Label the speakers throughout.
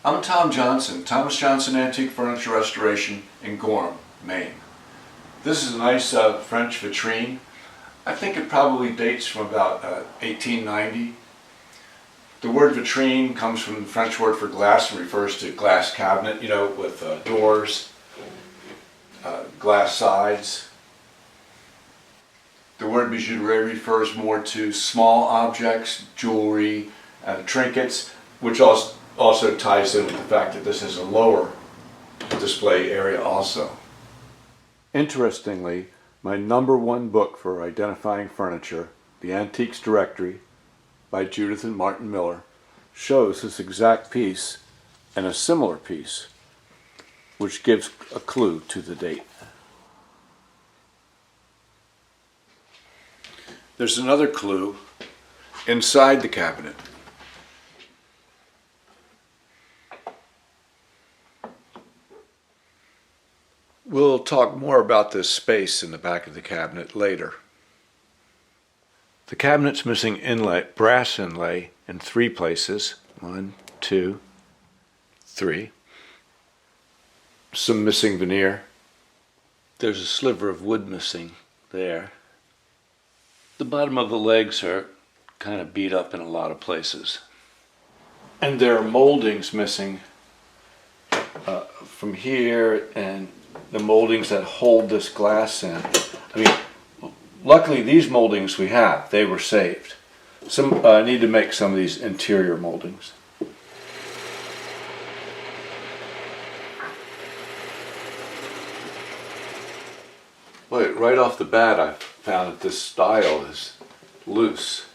Speaker 1: I'm Tom Johnson, Thomas Johnson Antique Furniture Restoration in Gorham, Maine. This is a nice French vitrine. I think it probably dates from about 1890. The word vitrine comes from the French word for glass and refers to glass cabinet, you know, with doors, glass sides. The word bijouterie refers more to small objects, jewelry, trinkets, which also ties in with the fact that this is a lower display area also. Interestingly, my #1 book for identifying furniture, The Antiques Directory by Judith and Martin Miller, shows this exact piece and a similar piece, which gives a clue to the date. There's another clue inside the cabinet. We'll talk more about this space in the back of the cabinet later. The cabinet's missing inlay, brass inlay in 3 places. 1, 2, 3. Some missing veneer. There's a sliver of wood missing there. The bottom of the legs are kind of beat up in a lot of places. And there are moldings missing from here, and the moldings that hold this glass in. I mean, luckily these moldings we have, they were saved. I need to make some of these interior moldings. Wait, right off the bat I found that this stile is loose.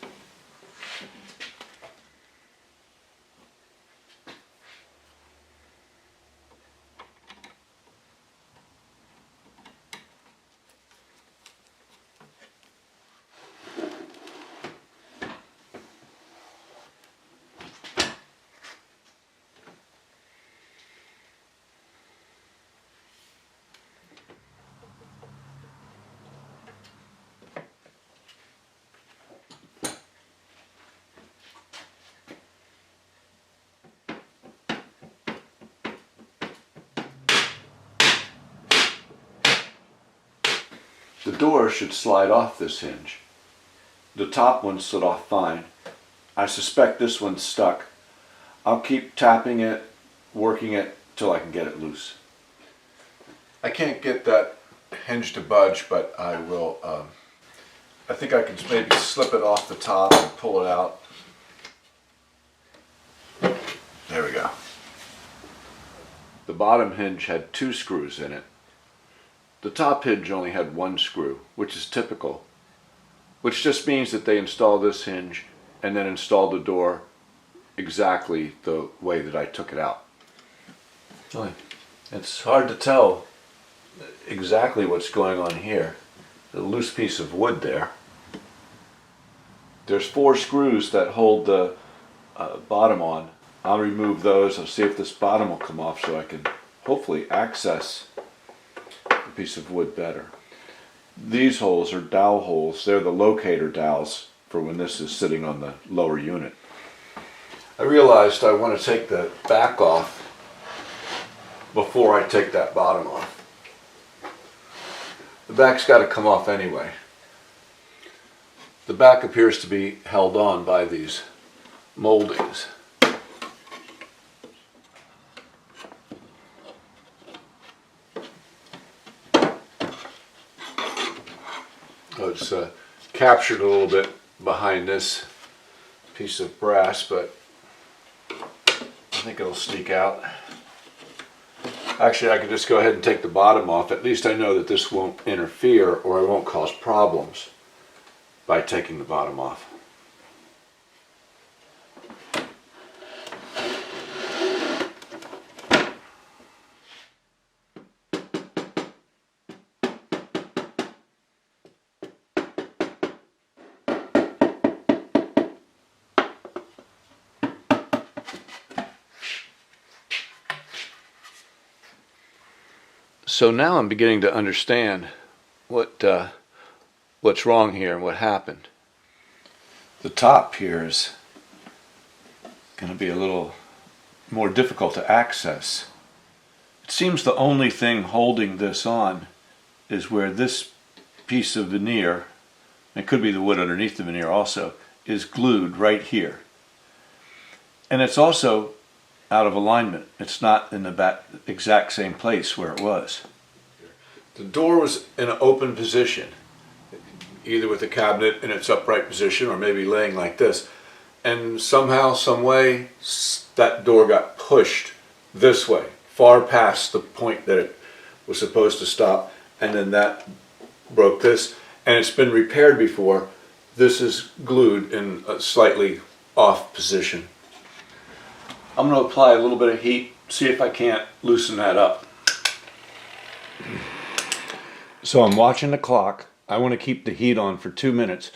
Speaker 1: The door should slide off this hinge. The top one slid off fine. I suspect this one's stuck. I'll keep tapping it, working it, till I can get it loose. I can't get that hinge to budge, but I will, I think I can maybe slip it off the top and pull it out. There we go. The bottom hinge had 2 screws in it. The top hinge only had 1 screw, which is typical, which just means that they installed this hinge and then installed the door exactly the way that I took it out. It's hard to tell exactly what's going on here. A loose piece of wood there. There's 4 screws that hold the bottom on. I'll remove those. I'll see if this bottom will come off so I can hopefully access piece of wood better. These holes are dowel holes. They're the locator dowels for when this is sitting on the lower unit. I realized I want to take the back off before I take that bottom off. The back's got to come off anyway. The back appears to be held on by these moldings. It's captured a little bit behind this piece of brass, but I think it'll sneak out. Actually, I could just go ahead and take the bottom off. At least I know that this won't interfere or it won't cause problems by taking the bottom off. So now I'm beginning to understand what's wrong here and what happened. The top here is going to be a little more difficult to access. It seems the only thing holding this on is where this piece of veneer, it could be the wood underneath the veneer also, is glued right here. And it's also out of alignment. It's not in the exact same place where it was. The door was in an open position, either with the cabinet in its upright position or maybe laying like this. And somehow, some way, that door got pushed this way, far past the point that it was supposed to stop, and then that broke this. And it's been repaired before. This is glued in a slightly off position. I'm going to apply a little bit of heat, see if I can't loosen that up. So I'm watching the clock. I want to keep the heat on for 2 minutes.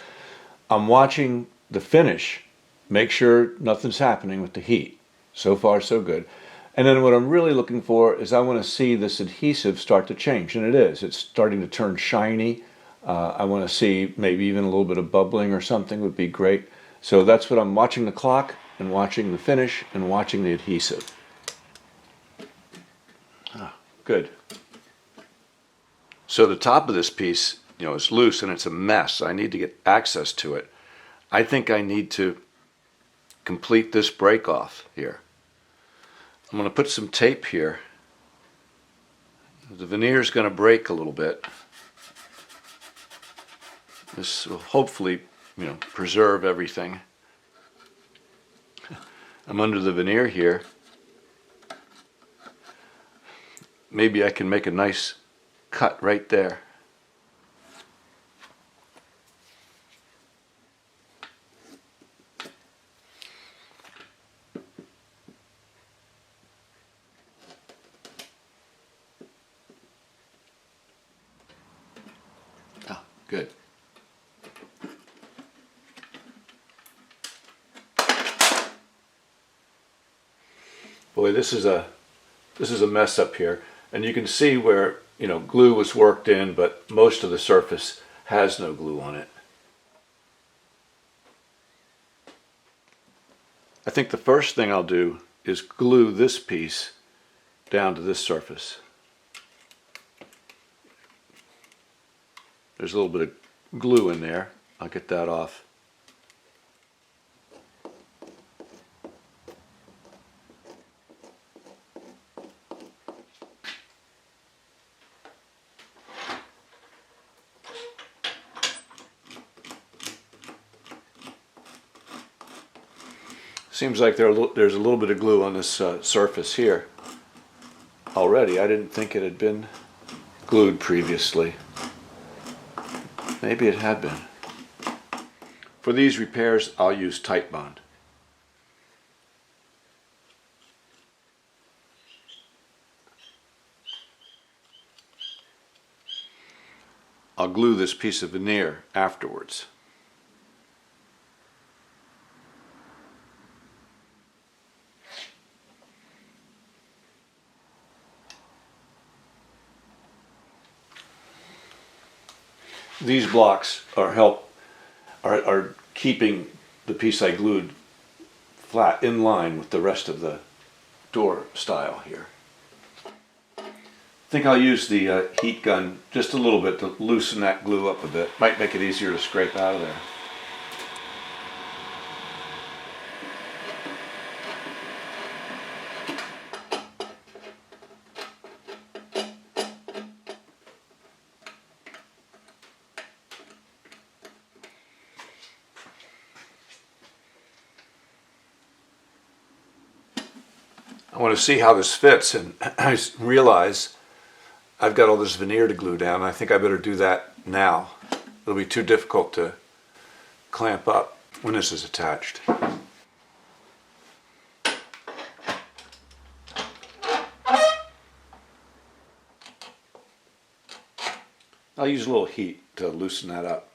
Speaker 1: I'm watching the finish, make sure nothing's happening with the heat. So far, so good. And then what I'm really looking for is I want to see this adhesive start to change, and it is. It's starting to turn shiny. I want to see maybe even a little bit of bubbling or something would be great. So that's what I'm watching, the clock and watching the finish and watching the adhesive. Good. So the top of this piece, is loose and it's a mess. I need to get access to it. I think I need to complete this break off here. I'm going to put some tape here. The veneer is going to break a little bit. This will hopefully, preserve everything. I'm under the veneer here. Maybe I can make a nice cut right there. Good. Boy, this is a mess up here, and you can see where glue was worked in, but most of the surface has no glue on it. I think the first thing I'll do is glue this piece down to this surface. There's a little bit of glue in there. I'll get that off. Seems like there's a little bit of glue on this surface here already. I didn't think it had been glued previously. Maybe it had been. For these repairs, I'll use Tight Bond. I'll glue this piece of veneer afterwards. These blocks are keeping the piece I glued flat in line with the rest of the door style here. I think I'll use the heat gun just a little bit to loosen that glue up a bit. Might make it easier to scrape out of there. I want to see how this fits, and I realize I've got all this veneer to glue down. I think I better do that now. It'll be too difficult to clamp up when this is attached. I'll use a little heat to loosen that up.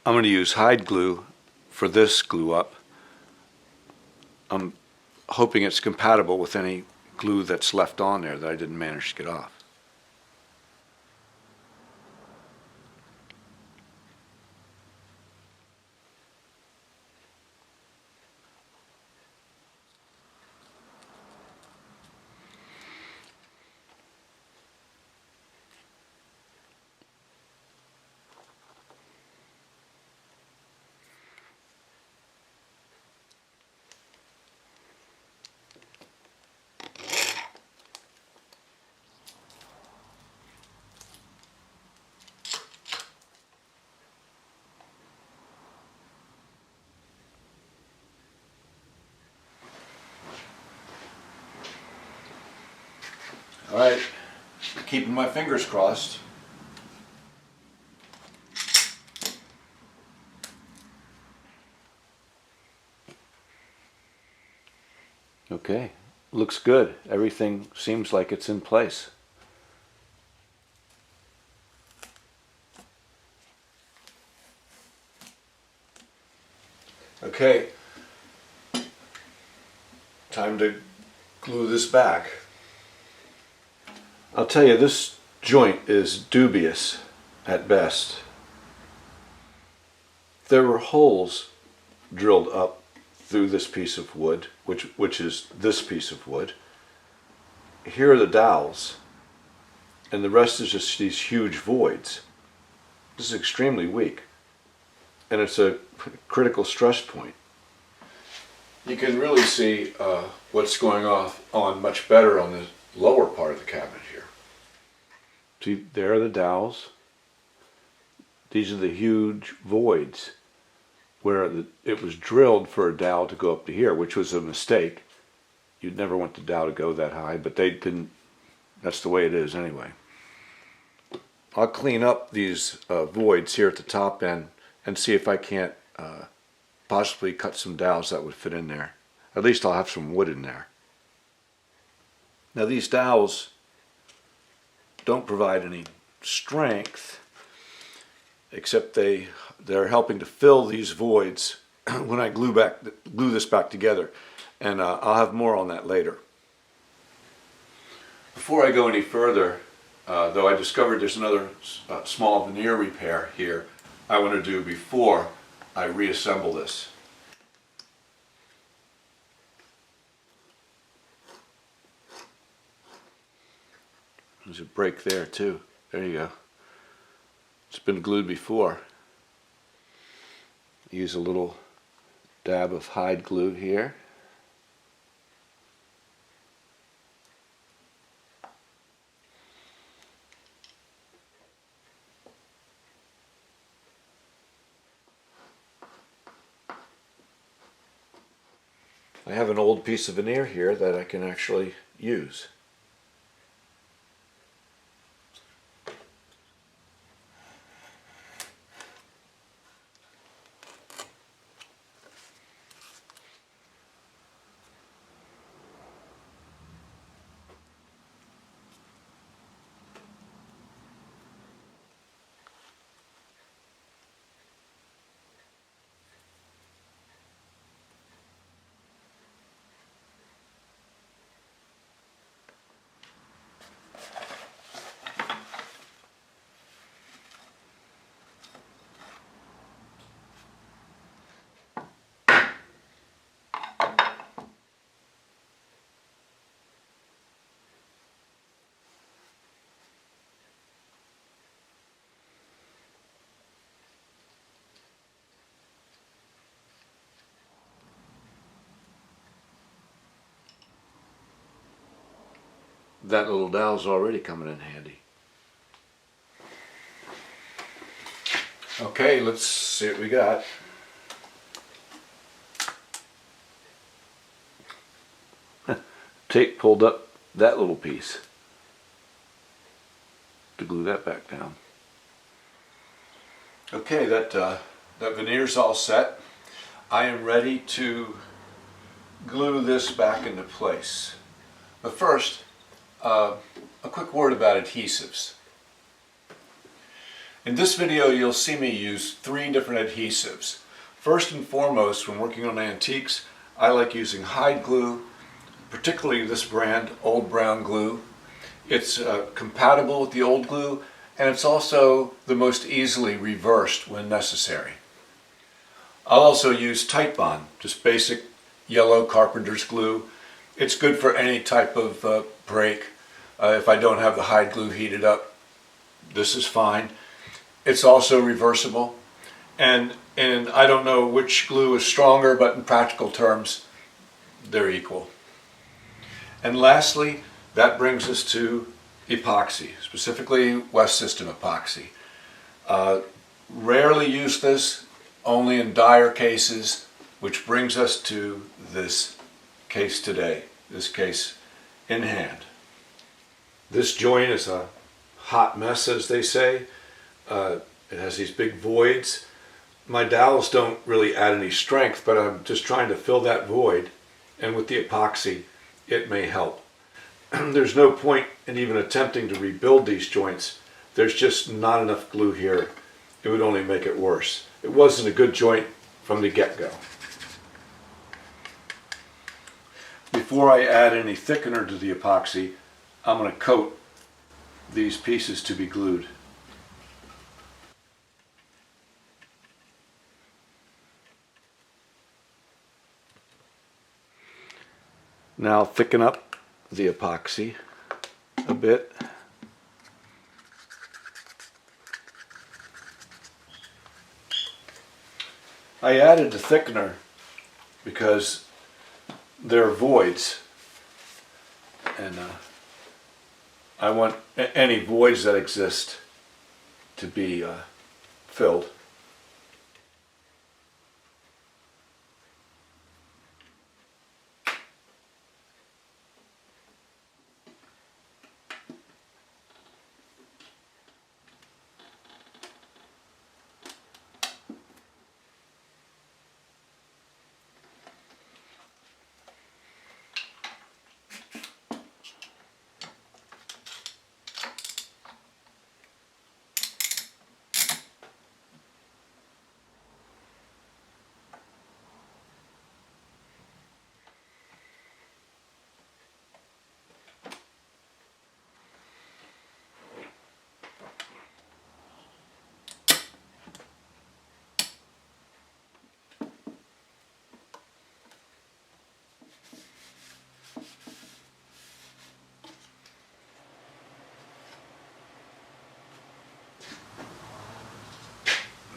Speaker 1: I'm going to use hide glue for this glue up. I'm hoping it's compatible with any glue that's left on there that I didn't manage to get off. All right, keeping my fingers crossed. Okay, looks good. Everything seems like it's in place. Okay, time to glue this back. I'll tell you, this joint is dubious at best. There were holes drilled up through this piece of wood, which is this piece of wood. Here are the dowels, and the rest is just these huge voids. This is extremely weak, and it's a critical stress point. You can really see what's going on much better on the lower part of the cabinet here. See, there are the dowels. These are the huge voids where it was drilled for a dowel to go up to here, which was a mistake. You'd never want the dowel to go that high, but they didn't. That's the way it is anyway. I'll clean up these voids here at the top end and see if I can't possibly cut some dowels that would fit in there. At least I'll have some wood in there. Now these dowels don't provide any strength, except they're helping to fill these voids when I glue this back together, and I'll have more on that later. Before I go any further, though I discovered there's another small veneer repair here I want to do before I reassemble this. There's a break there too. There you go. It's been glued before. Use a little dab of hide glue here. I have an old piece of veneer here that I can actually use. That little dowel's already coming in handy. Okay, let's see what we got. Tape pulled up that little piece to glue that back down. Okay, that veneer's all set. I am ready to glue this back into place. But first, a quick word about adhesives. In this video you'll see me use 3 different adhesives. First and foremost, when working on antiques, I like using hide glue, particularly this brand, Old Brown Glue. It's compatible with the old glue, and it's also the most easily reversed when necessary. I'll also use Titebond, just basic yellow carpenter's glue. It's good for any type of break. If I don't have the hide glue heated up, this is fine. It's also reversible, and I don't know which glue is stronger, but in practical terms, they're equal. And lastly, that brings us to epoxy, specifically West System epoxy. Rarely use this, only in dire cases, which brings us to this case today, this case in hand. This joint is a hot mess, as they say. It has these big voids. My dowels don't really add any strength, but I'm just trying to fill that void, and with the epoxy it may help. There's no point in even attempting to rebuild these joints. There's just not enough glue here. It would only make it worse. It wasn't a good joint from the get-go. Before I add any thickener to the epoxy, I'm going to coat these pieces to be glued. Now thicken up the epoxy a bit. I added the thickener because there are voids, and I want any voids that exist to be filled.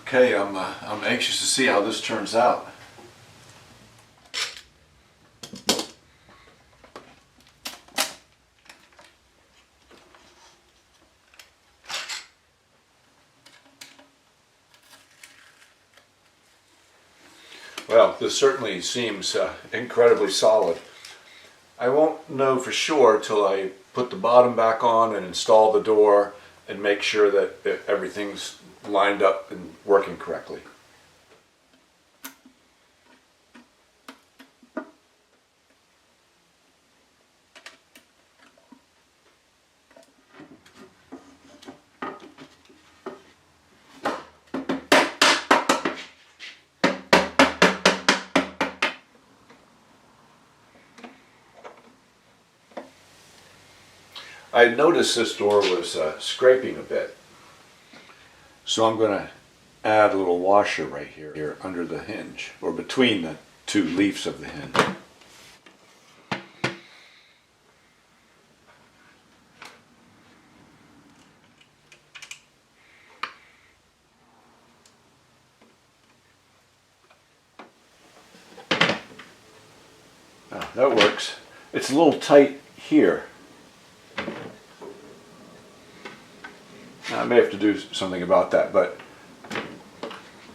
Speaker 1: Okay, I'm anxious to see how this turns out. Well, this certainly seems incredibly solid. I won't know for sure till I put the bottom back on and install the door and make sure that everything's lined up and working correctly. I noticed this door was scraping a bit, so I'm going to add a little washer right here under the hinge, or between the 2 leaves of the hinge. Oh, that works. It's a little tight here. I may have to do something about that, but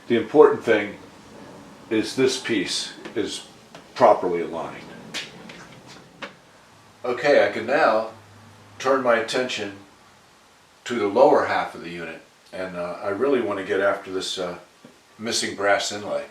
Speaker 1: the important thing is this piece is properly aligned. Okay, I can now turn my attention to the lower half of the unit, and I really want to get after this missing brass inlay.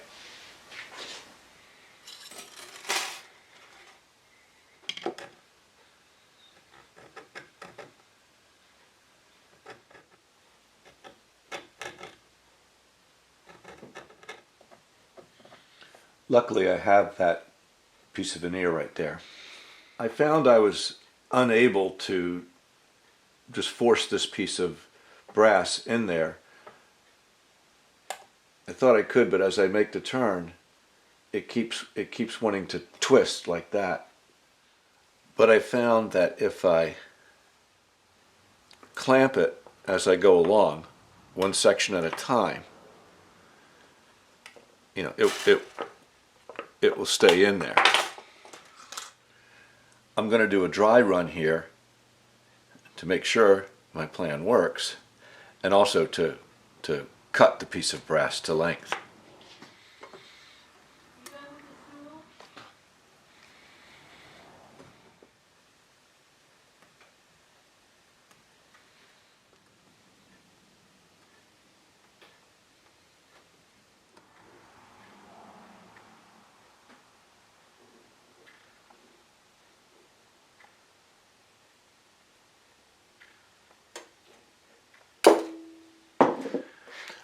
Speaker 1: Luckily I have that piece of veneer right there. I found I was unable to just force this piece of brass in there. I thought I could, but as I make the turn, it keeps wanting to twist like that. But I found that if I clamp it as I go along, one section at a time, you know, it will stay in there. I'm going to do a dry run here to make sure my plan works, and also to cut the piece of brass to length.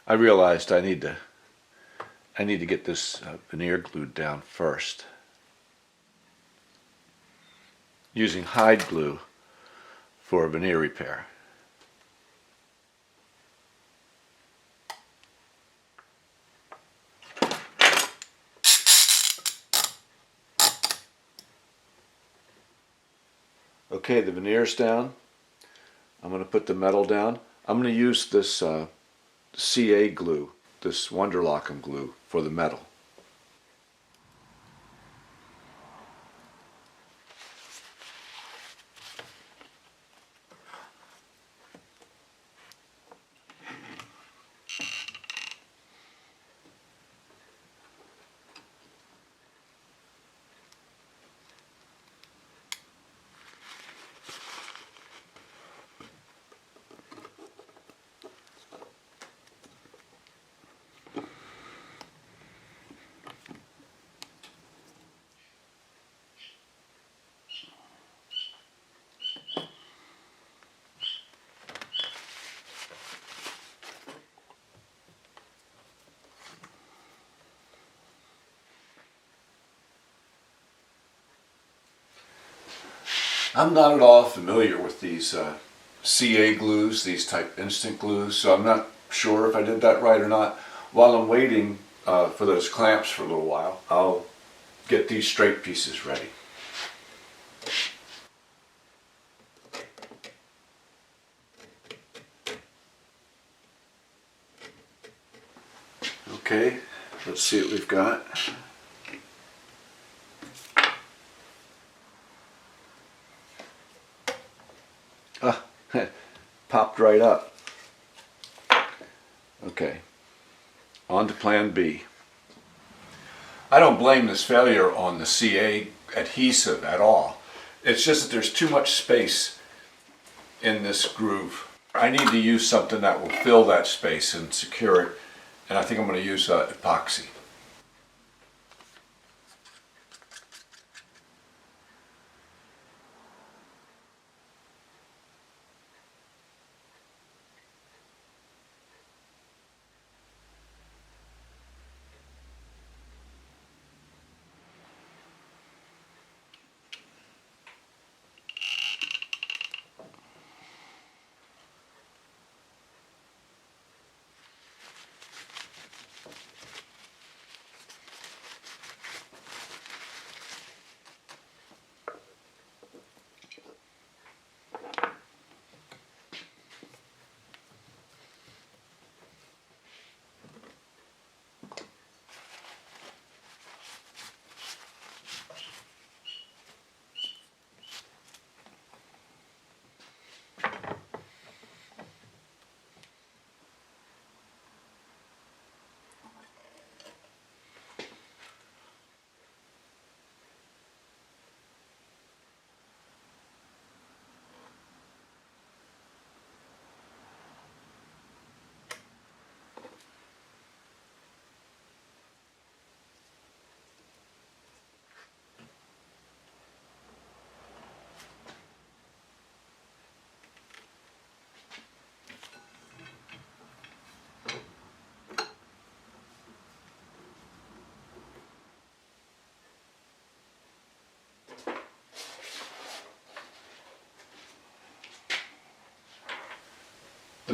Speaker 1: I realized I need to get this veneer glued down first. Using hide glue for veneer repair. Okay, the veneer's down. I'm going to put the metal down. I'm going to use this CA glue, this Wonderlockum glue, for the metal. I'm not at all familiar with these CA glues, these type instant glues, so I'm not sure if I did that right or not. While I'm waiting for those clamps for a little while, I'll get these straight pieces ready. Okay, let's see what we've got. Ah, popped right up. Okay, on to plan B. I don't blame this failure on the CA adhesive at all. It's just that there's too much space in this groove. I need to use something that will fill that space and secure it, and I think I'm going to use epoxy.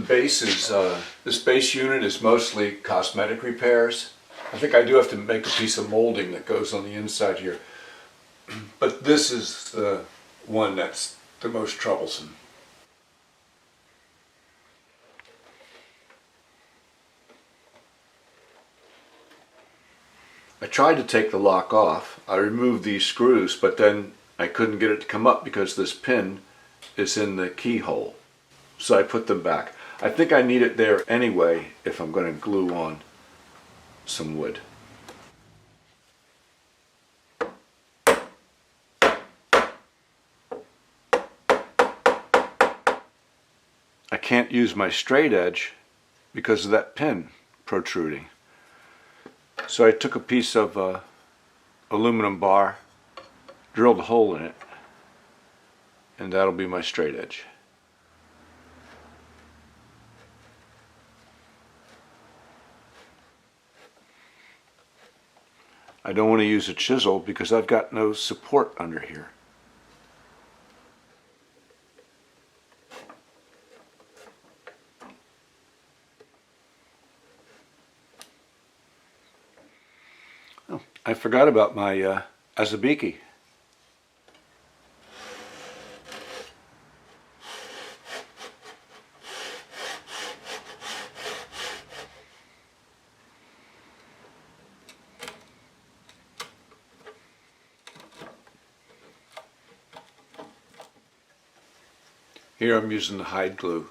Speaker 1: base is, this base unit is mostly cosmetic repairs. I think I do have to make a piece of molding that goes on the inside here. But this is the one that's the most troublesome. I tried to take the lock off. I removed these screws, but then I couldn't get it to come up because this pin is in the keyhole. So I put them back. I think I need it there anyway if I'm going to glue on some wood. I can't use my straight edge because of that pin protruding. So I took a piece of aluminum bar, drilled a hole in it, and that'll be my straight edge. I don't want to use a chisel because I've got no support under here. Oh, I forgot about my Azabiki. Here I'm using the hide glue.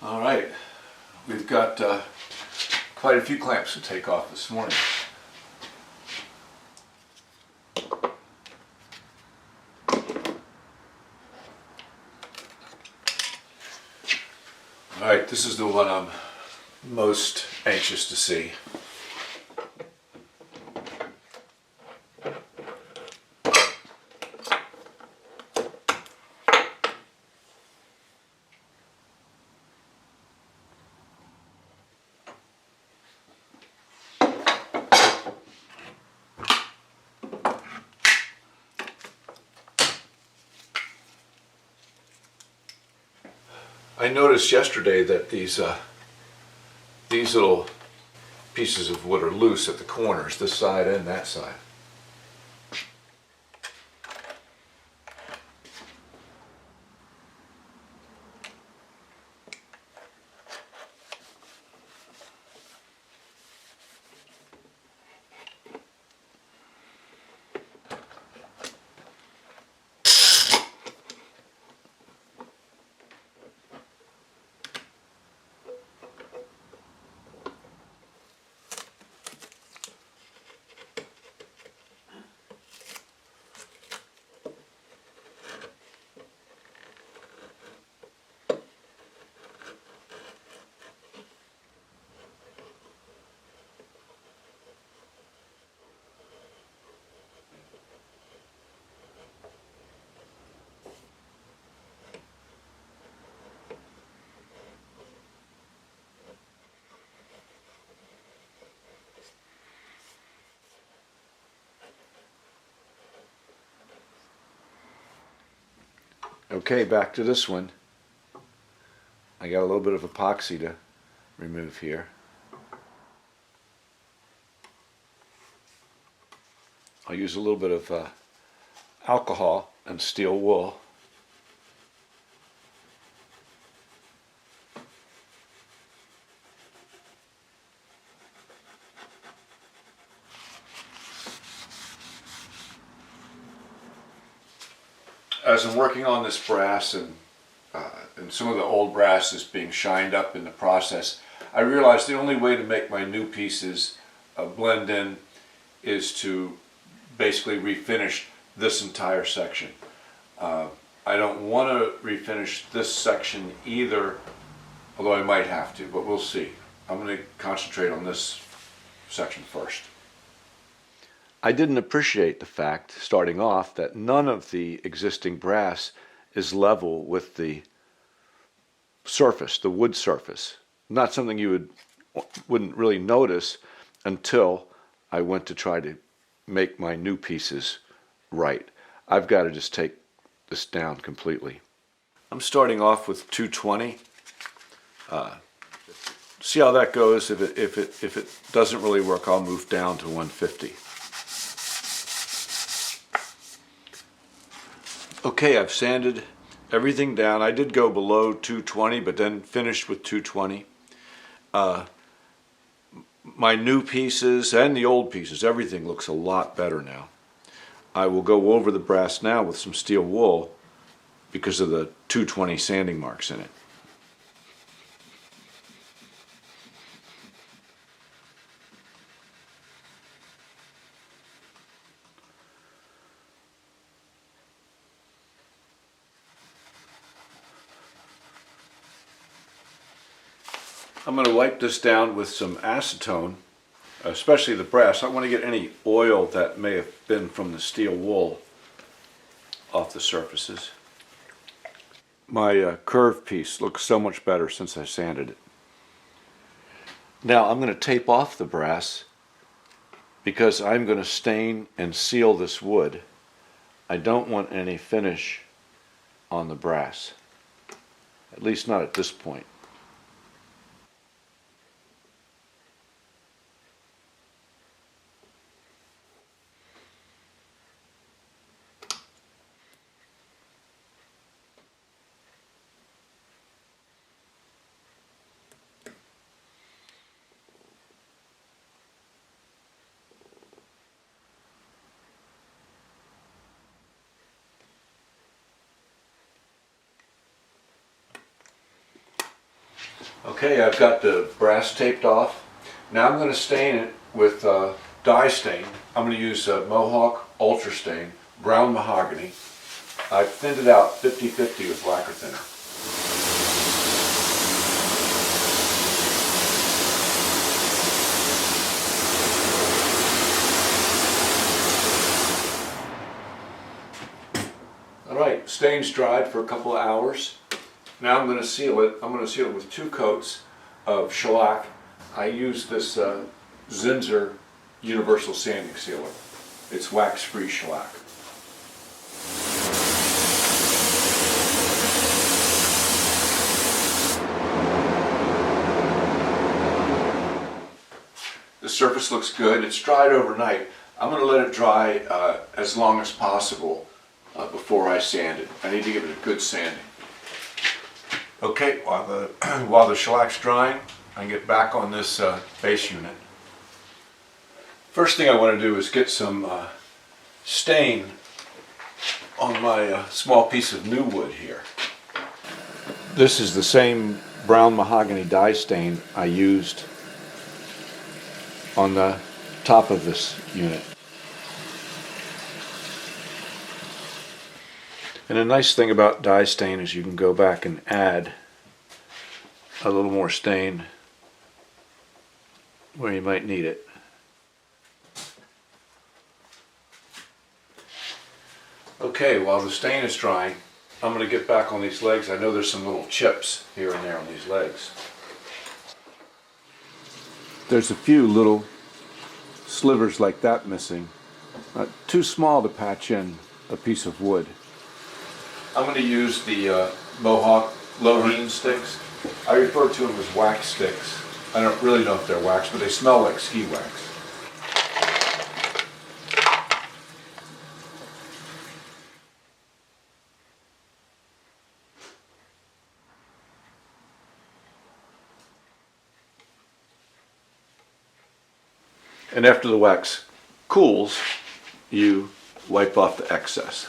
Speaker 1: All right, we've got quite a few clamps to take off this morning. All right, this is the one I'm most anxious to see. I noticed yesterday that these little pieces of wood are loose at the corners, this side and that side. Okay, back to this one. I got a little bit of epoxy to remove here. I'll use a little bit of alcohol and steel wool. As I'm working on this brass and some of the old brass is being shined up in the process, I realized the only way to make my new pieces blend in is to basically refinish this entire section. I don't want to refinish this section either, although I might have to, but we'll see. I'm going to concentrate on this section first. I didn't appreciate the fact, starting off, that none of the existing brass is level with the surface, the wood surface. Not something you wouldn't really notice until I went to try to make my new pieces right. I've got to just take this down completely. I'm starting off with 220. See how that goes. If it doesn't really work, I'll move down to 150. Okay, I've sanded everything down. I did go below 220, but then finished with 220. My new pieces and the old pieces, everything looks a lot better now. I will go over the brass now with some steel wool because of the 220 sanding marks in it. I'm going to wipe this down with some acetone, especially the brass. I don't want to get any oil that may have been from the steel wool off the surfaces. My curved piece looks so much better since I sanded it. Now I'm going to tape off the brass because I'm going to stain and seal this wood. I don't want any finish on the brass, at least not at this point. Okay, I've got the brass taped off. Now I'm going to stain it with dye stain. I'm going to use Mohawk Ultra Stain, brown mahogany. I've thinned it out 50-50 with lacquer thinner. Alright, stain's dried for a couple of hours. Now I'm going to seal it. I'm going to seal it with 2 coats of shellac. I use this Zinsser Universal Sanding Sealer. It's wax-free shellac. The surface looks good. It's dried overnight. I'm going to let it dry as long as possible before I sand it. I need to give it a good sanding. Okay, while the shellac's drying, I can get back on this base unit. First thing I want to do is get some stain on my small piece of new wood here. This is the same brown mahogany dye stain I used on the top of this unit. And a nice thing about dye stain is you can go back and add a little more stain where you might need it. Okay, while the stain is drying, I'm going to get back on these legs. I know there's some little chips here and there on these legs. There's a few little slivers like that missing. Too small to patch in a piece of wood. I'm going to use the Mohawk low-heat sticks. I refer to them as wax sticks. I don't really know if they're wax, but they smell like ski wax. And after the wax cools, you wipe off the excess.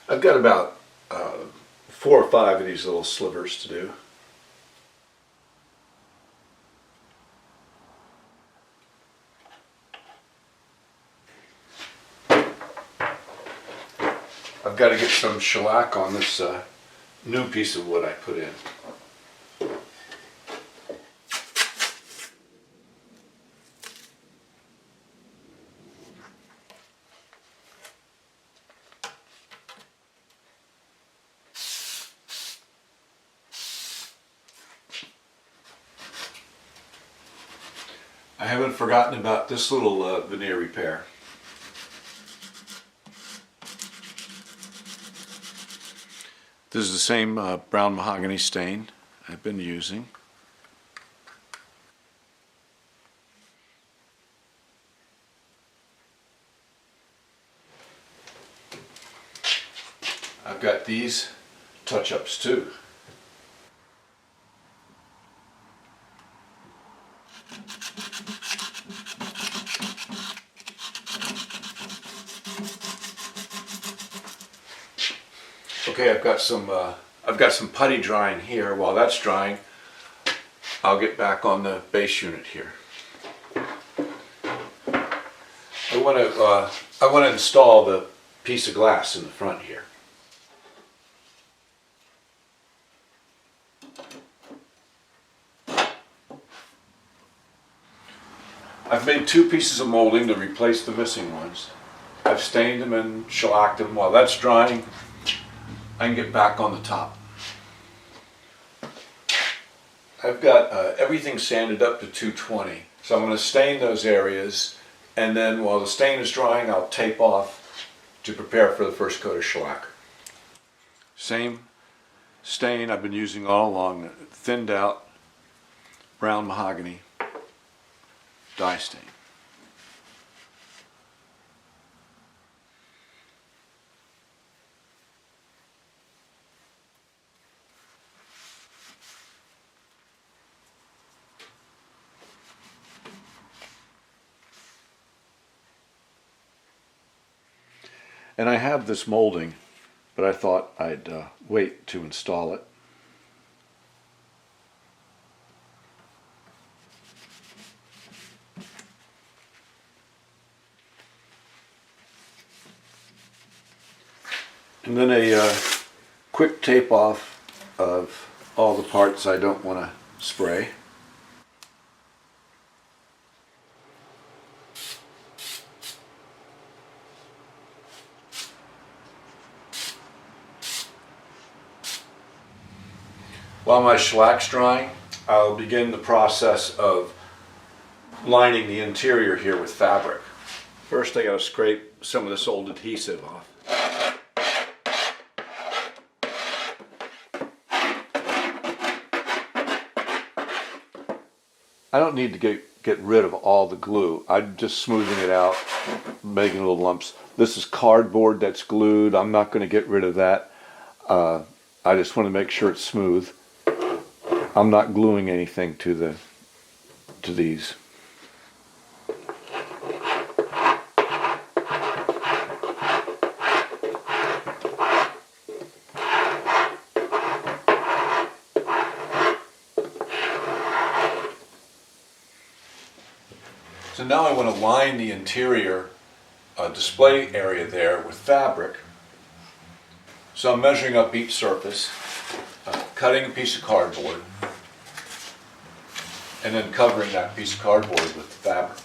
Speaker 1: I've got about 4 or 5 of these little slivers to do. I've got to get some shellac on this new piece of wood I put in. I haven't forgotten about this little veneer repair. This is the same brown mahogany stain I've been using. I've got these touch-ups too. Okay, I've got some putty drying here. While that's drying, I'll get back on the base unit here. I want to install the piece of glass in the front here. I've made two pieces of molding to replace the missing ones. I've stained them and shellacked them. While that's drying, I can get back on the top. I've got everything sanded up to 220, so I'm going to stain those areas, and then while the stain is drying, I'll tape off to prepare for the first coat of shellac. Same stain I've been using all along, thinned out brown mahogany dye stain. And I have this molding, but I thought I'd wait to install it. And then a quick tape off of all the parts I don't want to spray. While my shellac's drying, I'll begin the process of lining the interior here with fabric. First I got to scrape some of this old adhesive off. I don't need to get rid of all the glue. I'm just smoothing it out, making little lumps. This is cardboard that's glued. I'm not going to get rid of that. I just want to make sure it's smooth. I'm not gluing anything to these. So now I want to line the interior display area there with fabric. So I'm measuring up each surface, cutting a piece of cardboard, and then covering that piece of cardboard with the fabric.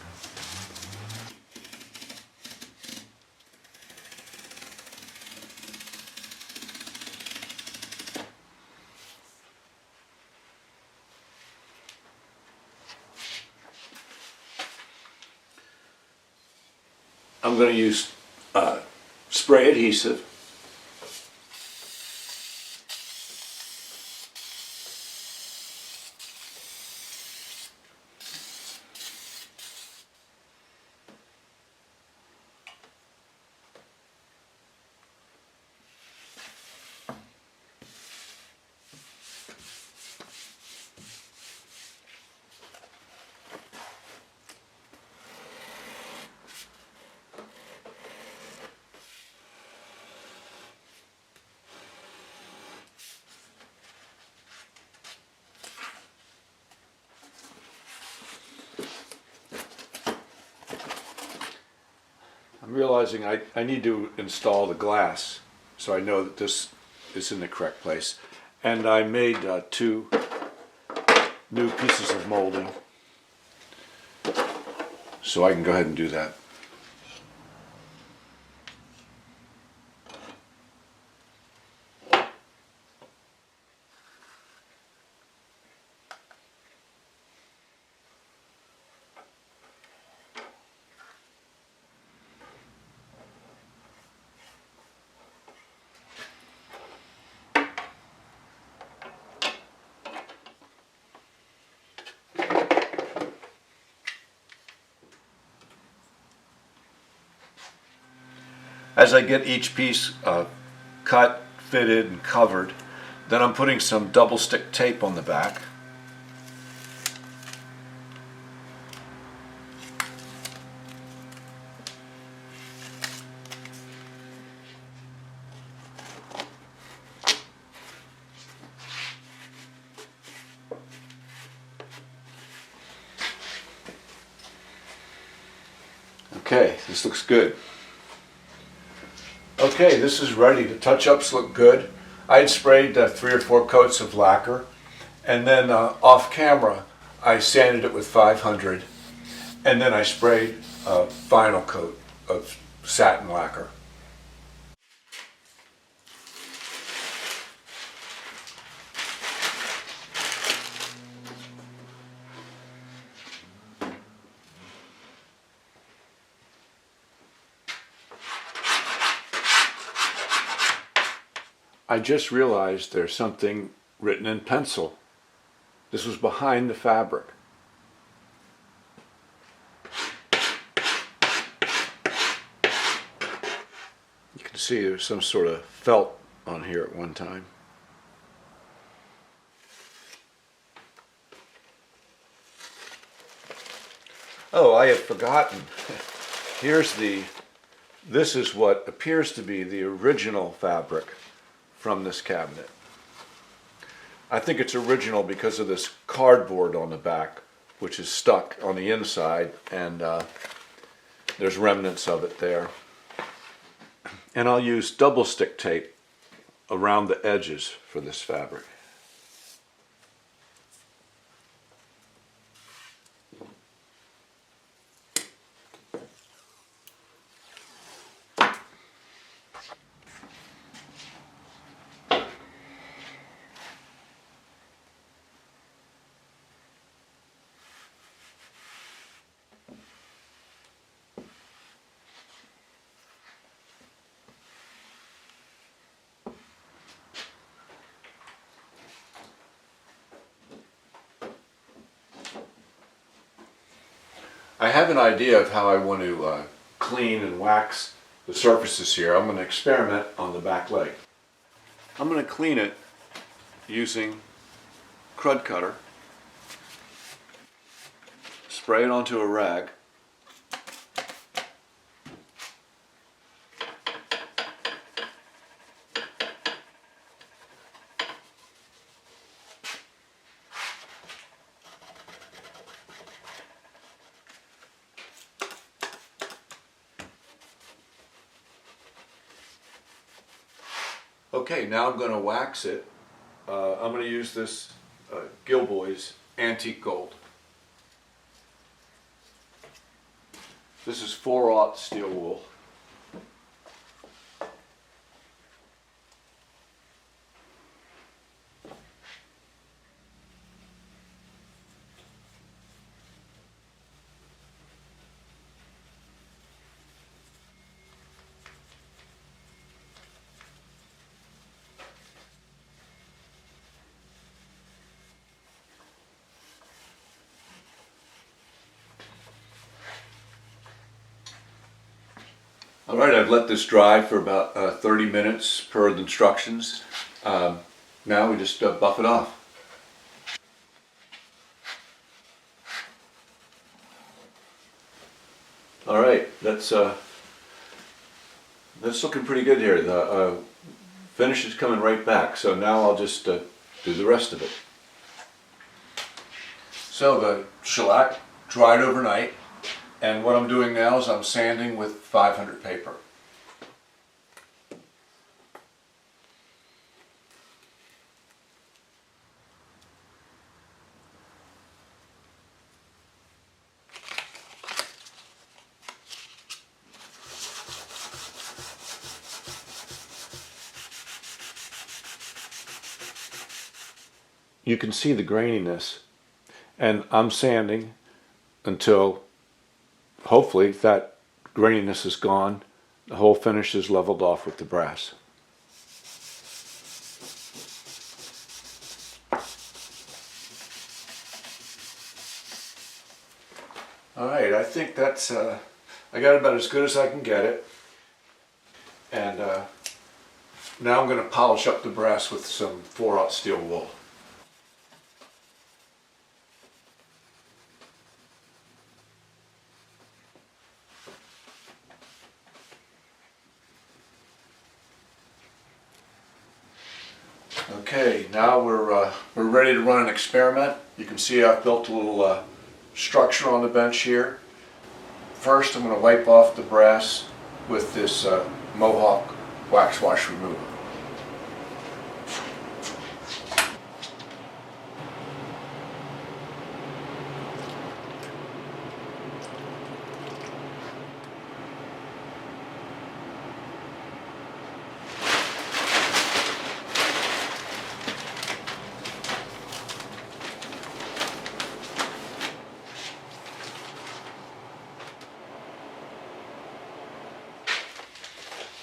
Speaker 1: I'm going to use spray adhesive. I'm realizing I need to install the glass so I know that this is in the correct place. And I made 2 new pieces of molding, so I can go ahead and do that. As I get each piece cut, fitted, and covered, then I'm putting some double stick tape on the back. Okay, this looks good. Okay, this is ready. The touch-ups look good. I had sprayed 3 or 4 coats of lacquer, and then off camera I sanded it with 500, and then I sprayed a final coat of satin lacquer. I just realized there's something written in pencil. This was behind the fabric. You can see there's some sort of felt on here at one time. Oh, I had forgotten. This is what appears to be the original fabric from this cabinet. I think it's original because of this cardboard on the back, which is stuck on the inside, and there's remnants of it there. And I'll use double stick tape around the edges for this fabric. I have an idea of how I want to clean and wax the surfaces here. I'm going to experiment on the back leg. I'm going to clean it using crud cutter, spray it onto a rag, Okay, now I'm going to wax it. I'm going to use this Gilboy's Antique Gold. This is 4/0 steel wool. All right, I've let this dry for about 30 minutes per the instructions. Now we just buff it off. All right, that's looking pretty good here. The finish is coming right back, so now I'll just do the rest of it. So the shellac dried overnight. And what I'm doing now is I'm sanding with 500 paper. you can see the graininess, and I'm sanding until hopefully that graininess is gone, the whole finish is leveled off with the brass. Alright, I think that's, I got about as good as I can get it. And now I'm going to polish up the brass with some 4/0 steel wool. Okay, now we're ready to run an experiment. You can see I've built a little structure on the bench here. First, I'm going to wipe off the brass with this Mohawk wax wash remover.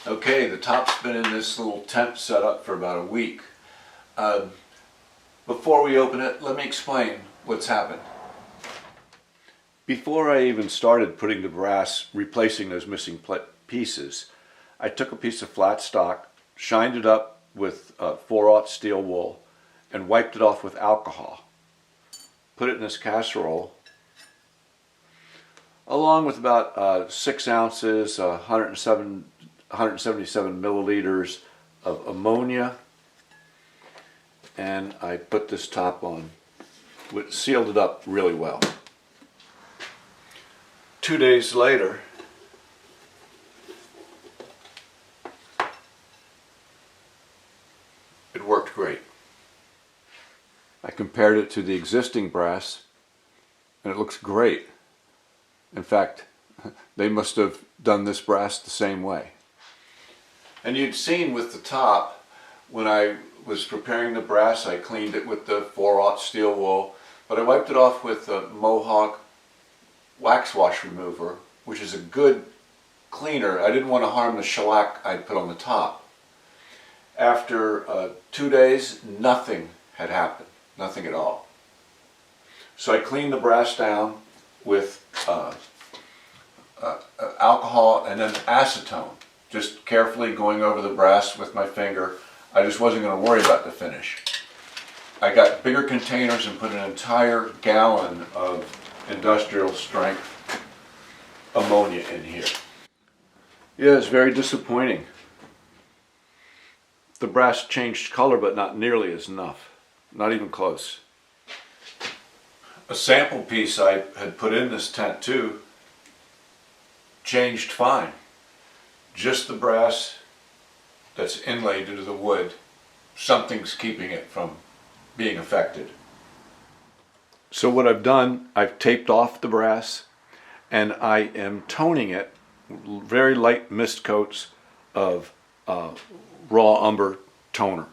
Speaker 1: Okay, the top's been in this little tent setup for about a week. Before we open it, let me explain what's happened. Before I even started putting the brass, replacing those missing pieces, I took a piece of flat stock, shined it up with 4/0 steel wool, and wiped it off with alcohol. Put it in this casserole, along with about 6 ounces, 177 milliliters of ammonia, and I put this top on, which sealed it up really well. 2 days later, it worked great. I compared it to the existing brass, and it looks great. In fact, they must have done this brass the same way. And you'd seen with the top, when I was preparing the brass, I cleaned it with the 4/0 steel wool, but I wiped it off with the Mohawk wax wash remover, which is a good cleaner. I didn't want to harm the shellac I'd put on the top. After 2 days, nothing had happened, nothing at all. So I cleaned the brass down with alcohol and then acetone, just carefully going over the brass with my finger. I just wasn't going to worry about the finish. I got bigger containers and put an entire gallon of industrial strength ammonia in here. Yeah, it's very disappointing. The brass changed color, but not nearly as enough. Not even close. A sample piece I had put in this tent too changed fine. Just the brass that's inlaid into the wood, something's keeping it from being affected. So what I've done, I've taped off the brass and I am toning it, very light mist coats of raw umber toner.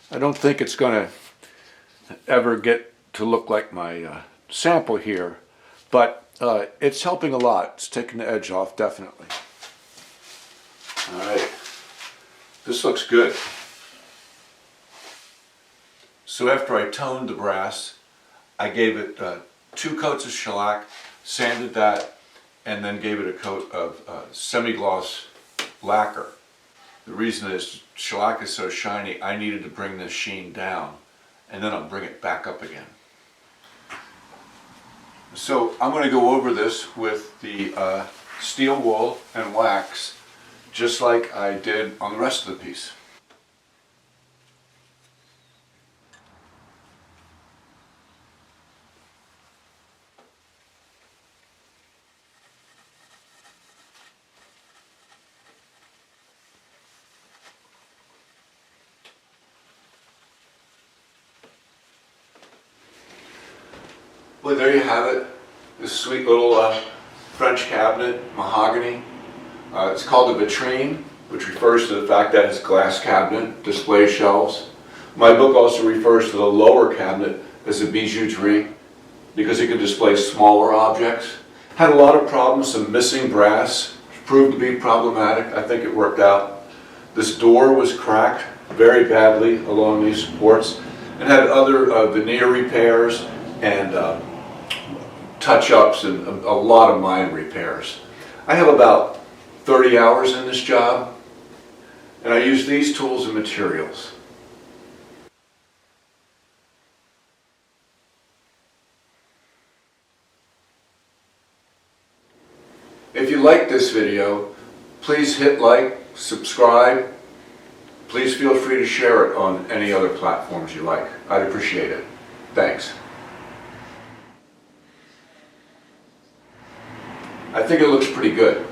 Speaker 1: I don't think it's going to ever get to look like my sample here, but it's helping a lot. It's taking the edge off, definitely. All right, this looks good. So after I toned the brass, I gave it 2 coats of shellac, sanded that, and then gave it a coat of semi-gloss lacquer. The reason is shellac is so shiny, I needed to bring this sheen down, and then I'll bring it back up again. So I'm going to go over this with the steel wool and wax, just like I did on the rest of the piece. Well, there you have it. This sweet little French cabinet, mahogany. It's called a vitrine. which refers to the fact that it's a glass cabinet, display shelves. My book also refers to the lower cabinet as a bijouterie because it could display smaller objects. Had a lot of problems, some missing brass, which proved to be problematic. I think it worked out. This door was cracked very badly along these supports and had other veneer repairs and touch-ups and a lot of minor repairs. I have about 30 hours in this job, and I use these tools and materials. If you like this video, please hit like, subscribe. Please feel free to share it on any other platforms you like. I'd appreciate it. Thanks. I think it looks pretty good.